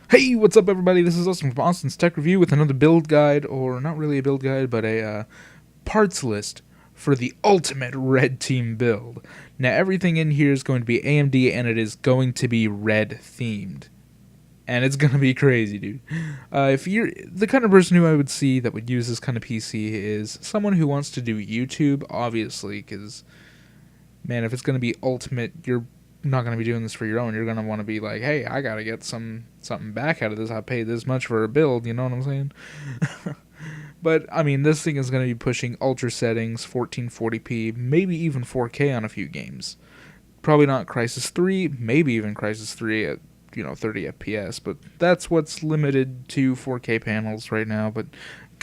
Hey, what's up everybody? This is Austin from Austin's Tech Review with another build guide, or not really a build guide, but a parts list for the ultimate red team build. Now everything in here is going to be AMD and it is going to be red themed. And it's going to be crazy, dude. If you're the kind of person who I would see that would use this kind of PC is someone who wants to do YouTube, obviously, because, man, if it's going to be ultimate, you're not going to be doing this for your own. You're going to want to be like, hey, I got to get something back out of this. I paid this much for a build, you know what I'm saying? But, I mean, this thing is going to be pushing ultra settings, 1440p, maybe even 4K on a few games. Probably not Crysis 3, maybe even Crysis 3 at 30 FPS, but that's what's limited to 4K panels right now. But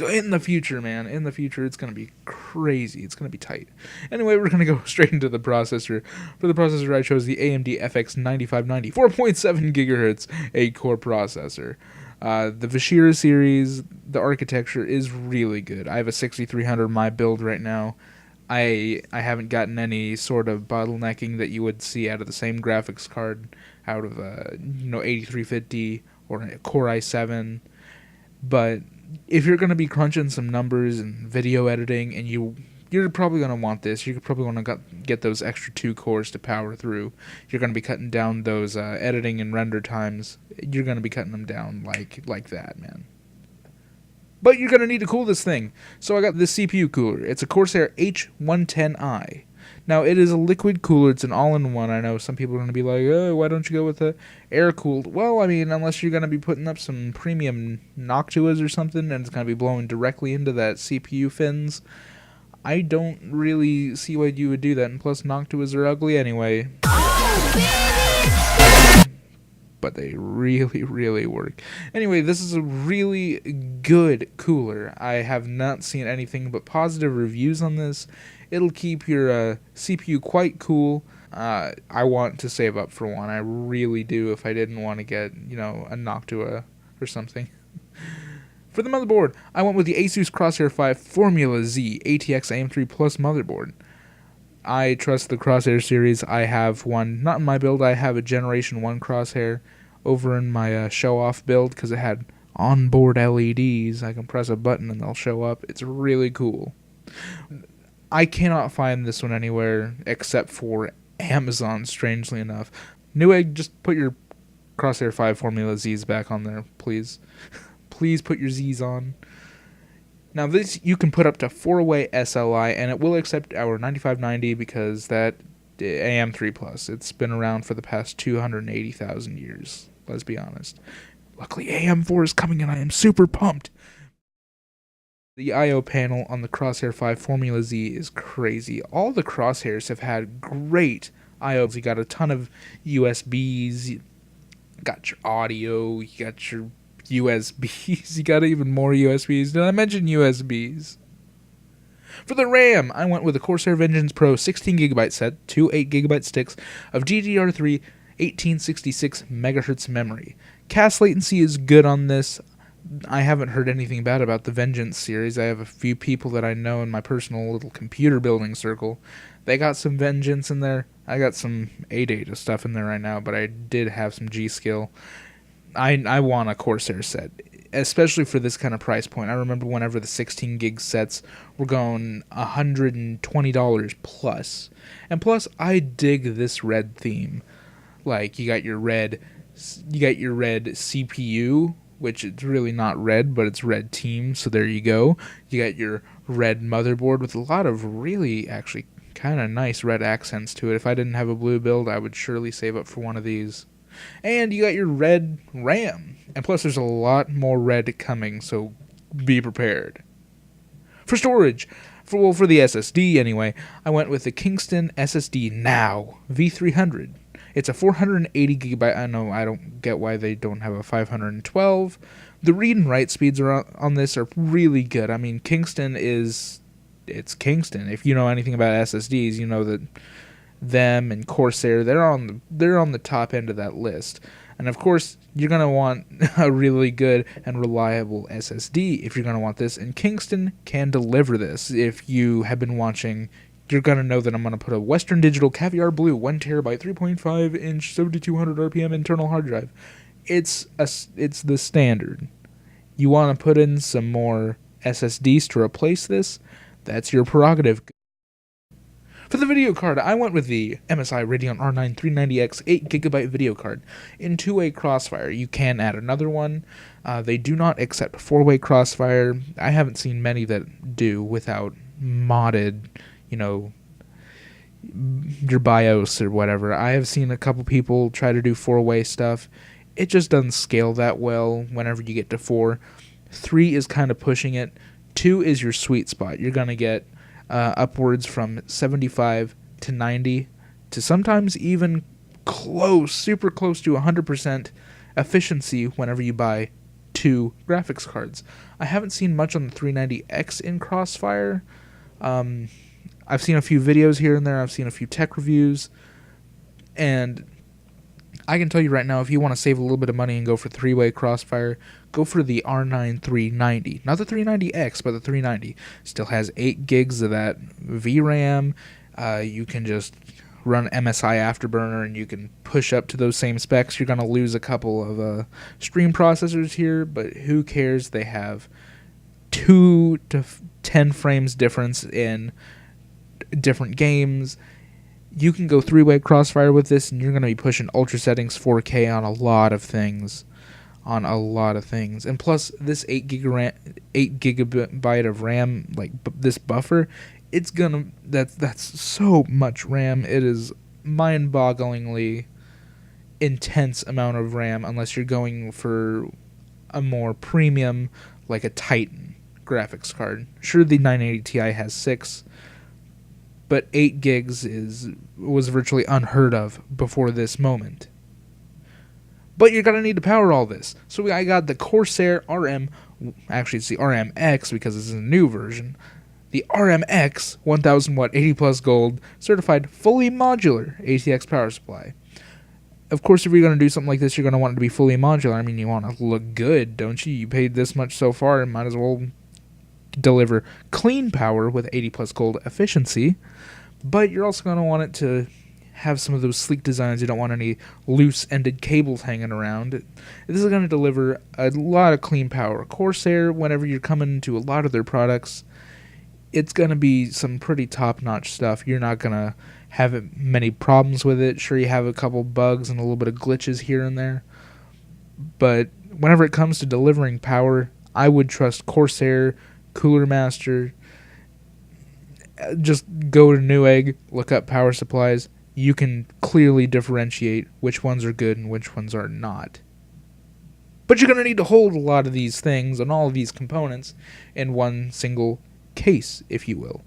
in the future, man, in the future, it's going to be crazy. It's going to be tight. Anyway, we're going to go straight into the processor. For the processor, I chose the AMD FX 9590, 4.7 gigahertz, 8-core processor. The Vashira series, the architecture is really good. I have a 6300 my build right now. I haven't gotten any sort of bottlenecking that you would see out of the same graphics card out of 8350 or a Core i7. But if you're going to be crunching some numbers and video editing, and you're probably going to want this, you're probably going to get those extra 2 cores to power through. You're going to be cutting down those editing and render times. You're going to be cutting them down like that, man. But you're going to need to cool this thing. So I got this CPU cooler. It's a Corsair H110i. Now, it is a liquid cooler. It's an all-in-one. I know some people are going to be like, oh, why don't you go with the air-cooled? Well, I mean, unless you're going to be putting up some premium Noctuas or something, and it's going to be blowing directly into that CPU fins, I don't really see why you would do that. And plus, Noctuas are ugly anyway. But they really work. Anyway, this is a really good cooler. I have not seen anything but positive reviews on this. It'll keep your CPU quite cool. I want to save up for one. I really do, if I didn't want to get, a Noctua or something. For the motherboard, I went with the Asus Crosshair 5 Formula Z ATX AM3 Plus motherboard. I trust the Crosshair series. I have one, not in my build, I have a Generation 1 Crosshair over in my show-off build because it had onboard LEDs. I can press a button and they'll show up. It's really cool. I cannot find this one anywhere except for Amazon, strangely enough. Newegg, just put your Crosshair 5 Formula Zs back on there, please. Please put your Zs on. Now this, you can put up to 4-way SLI, and it will accept our 9590 because that AM3 Plus. It's been around for the past 280,000 years, let's be honest. Luckily AM4 is coming and I am super pumped. The I/O panel on the Crosshair 5 Formula Z is crazy. All the Crosshairs have had great I/Os. You got a ton of USBs, you got your audio, you got your USBs, you got even more USBs. Did I mention USBs? For the RAM, I went with the Corsair Vengeance Pro 16GB set, 2 8GB sticks of DDR3 1866 MHz memory. Cast latency is good on this. I haven't heard anything bad about the Vengeance series. I have a few people that I know in my personal little computer building circle. They got some Vengeance in there. I got some A-Data stuff in there right now, but I did have some G-Skill. I want a Corsair set, especially for this kind of price point. I remember whenever the 16 gig sets were going $120 plus. And plus, I dig this red theme. Like, you got your red CPU, which it's really not red, but it's red team, so there you go. You got your red motherboard with a lot of really, actually, kind of nice red accents to it. If I didn't have a blue build, I would surely save up for one of these. And you got your red RAM. And plus there's a lot more red coming, so be prepared. For storage, for the SSD anyway, I went with the Kingston SSD Now V300. It's a 480GB. I know, I don't get why they don't have a 512. The read and write speeds on this are really good. I mean, it's Kingston. If you know anything about SSDs, you know that them and Corsair, they're on the top end of that list. And of course, you're going to want a really good and reliable SSD if you're going to want this, and Kingston can deliver this. If you have been watching, you're going to know that I'm going to put a Western Digital Caviar Blue 1TB 3.5-inch 7200 RPM internal hard drive. it's the standard. You want to put in some more SSDs to replace this? That's your prerogative. For the video card, I went with the MSI Radeon R9 390X 8GB video card in 2-way crossfire. You can add another one. They do not accept 4-way crossfire. I haven't seen many that do without modded, your BIOS or whatever. I have seen a couple people try to do 4-way stuff. It just doesn't scale that well whenever you get to 4. 3 is kind of pushing it. 2 is your sweet spot. You're going to get upwards from 75 to 90 to sometimes even super close to 100% efficiency whenever you buy 2 graphics cards. I haven't seen much on the 390X in Crossfire. I've seen a few videos here and there. I've seen a few tech reviews. And I can tell you right now, if you want to save a little bit of money and go for 3-way Crossfire, go for the R9 390. Not the 390X, but the 390. Still has 8 gigs of that VRAM. You can just run MSI Afterburner, and you can push up to those same specs. You're going to lose a couple of stream processors here, but who cares? They have 2 to 10 frames difference in different games. You can go 3-way Crossfire with this, and you're going to be pushing ultra settings 4K on a lot of things. And plus, this 8 gigabyte of RAM, like this buffer, that's so much RAM. It is mind-bogglingly intense amount of RAM, unless you're going for a more premium, like a Titan graphics card. Sure, the 980 Ti has 6, but 8 gigs was virtually unheard of before this moment. But you're going to need to power all this. So I got the Corsair RM, actually it's the RMX because this is a new version, the RMX 1000 watt 80 plus gold certified fully modular ATX power supply. Of course, if you're going to do something like this, you're going to want it to be fully modular. I mean, you want to look good, don't you? You paid this much so far, and might as well deliver clean power with 80 plus gold efficiency. But you're also going to want it to have some of those sleek designs. You don't want any loose-ended cables hanging around. This is going to deliver a lot of clean power. Corsair, whenever you're coming into a lot of their products, it's going to be some pretty top-notch stuff. You're not going to have many problems with it. Sure, you have a couple bugs and a little bit of glitches here and there. But whenever it comes to delivering power, I would trust Corsair, Cooler Master. Just go to Newegg, look up power supplies. You can clearly differentiate which ones are good and which ones are not. But you're going to need to hold a lot of these things and all of these components in one single case, if you will.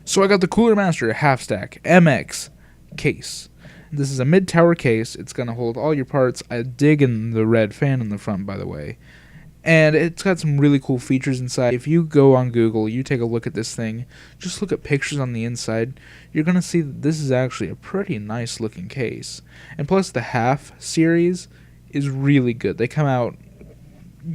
So I got the Cooler Master Half Stack MX case. This is a mid-tower case. It's going to hold all your parts. I dig in the red fan in the front, by the way. And it's got some really cool features inside. If you go on Google, you take a look at this thing, just look at pictures on the inside, you're going to see that this is actually a pretty nice looking case. And plus the Half series is really good. They come out,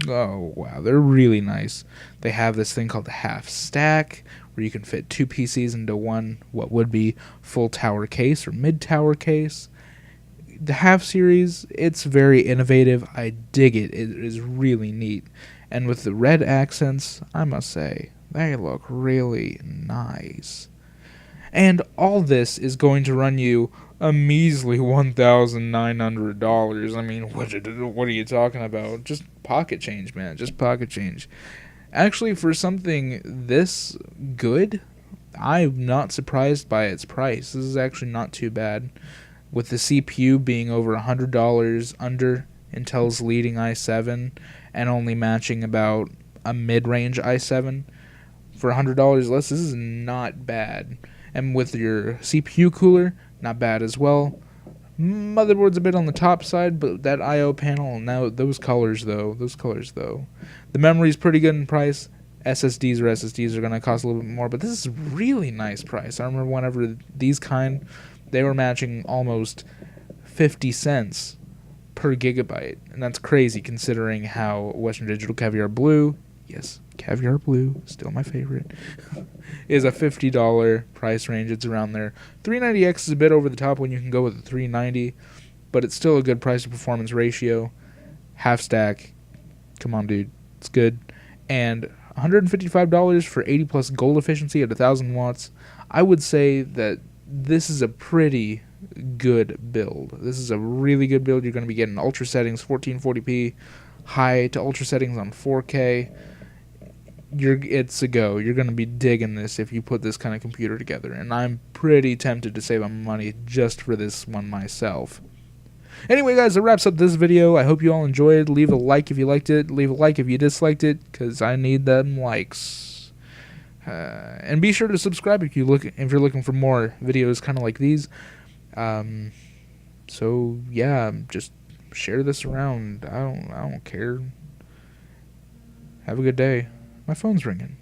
oh wow, they're really nice. They have this thing called the Half Stack, where you can fit 2 PCs into one, what would be full tower case or mid-tower case. The Half series, it's very innovative. I dig it. It is really neat. And with the red accents, I must say, they look really nice. And all this is going to run you a measly $1,900. I mean, what are you talking about? Just pocket change, man. Just pocket change. Actually, for something this good, I'm not surprised by its price. This is actually not too bad. With the CPU being over $100 under Intel's leading i7 and only matching about a mid-range i7 for $100 less, this is not bad. And with your CPU cooler, not bad as well. Motherboard's a bit on the top side, but that I/O panel, now those colors though. The memory's pretty good in price. SSDs are going to cost a little bit more, but this is a really nice price. I remember whenever these they were matching almost 50 cents per gigabyte. And that's crazy considering how Western Digital Caviar Blue, yes, Caviar Blue, still my favorite, is a $50 price range. It's around there. 390X is a bit over the top when you can go with the 390. but it's still a good price to performance ratio. Half stack, come on, dude, it's good. And $155 for 80 plus gold efficiency at 1,000 watts. I would say that this is a pretty good build. This is a really good build. You're going to be getting ultra settings, 1440p, high to ultra settings on 4K. It's a go. You're going to be digging this if you put this kind of computer together, and I'm pretty tempted to save my money just for this one myself. Anyway, guys, that wraps up this video. I hope you all enjoyed. Leave a like if you liked it. Leave a like if you disliked it, because I need them likes. And be sure to subscribe if you're looking for more videos kind of like these. So yeah, just share this around. I don't care. Have a good day. My phone's ringing.